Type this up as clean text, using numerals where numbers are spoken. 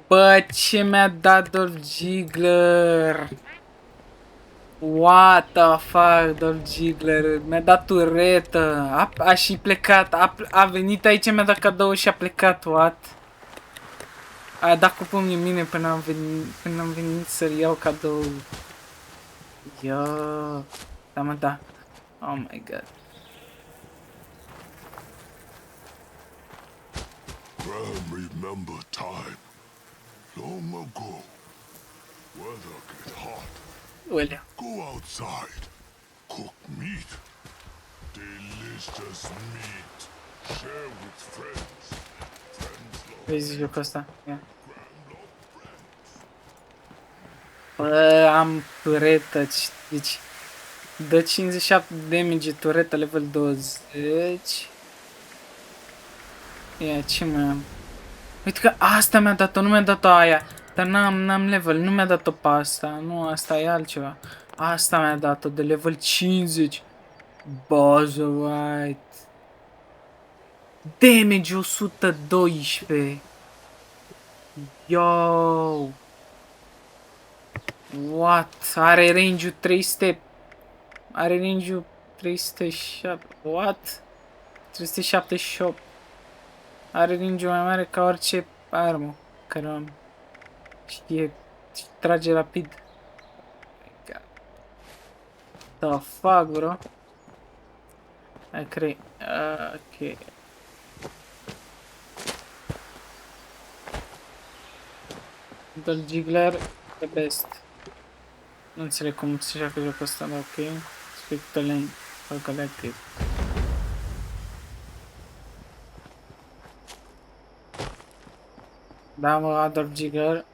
Bă, ce mi-a dat Dolph Ziggler? What the fuck, Dolph Ziggler? Mi-a dat turetă. A și plecat. A venit aici, mi-a dat cadou și a plecat. What? A dat cu pumnii în mine până am venit să-l iau cadou. Yo. Da, mă, da. Oh my god. Graham, remember time. Long ago. Weather get hot. Olha. Go outside. Cook meat. Delicious meat. Share with friends. Friends love Vezi jocul ăsta? Ia. grand love friends. Bă, am turetă. Deci, dă 57 damage turetă level 20. Ia, ce mai am? Uite că asta mi-a dat-o, nu mi-a dat-o aia. Dar n-am level, nu mi-a dat-o pe asta. Nu, asta e altceva. Asta mi-a dat-o de level 50. Bază, right. Damage 112. Yo. What? Are range-ul 300. Are range-ul 307. What? 378. Are range mai mare ca orice armă care o am. Și trage rapid. The fuck, bro? I cred. Ok. Dolph Ziggler, the best. Nu înțeleg cum se joacă jocul ăsta, dar ok. Speak the lane. Collective. Da, mă, Dolph Ziggler.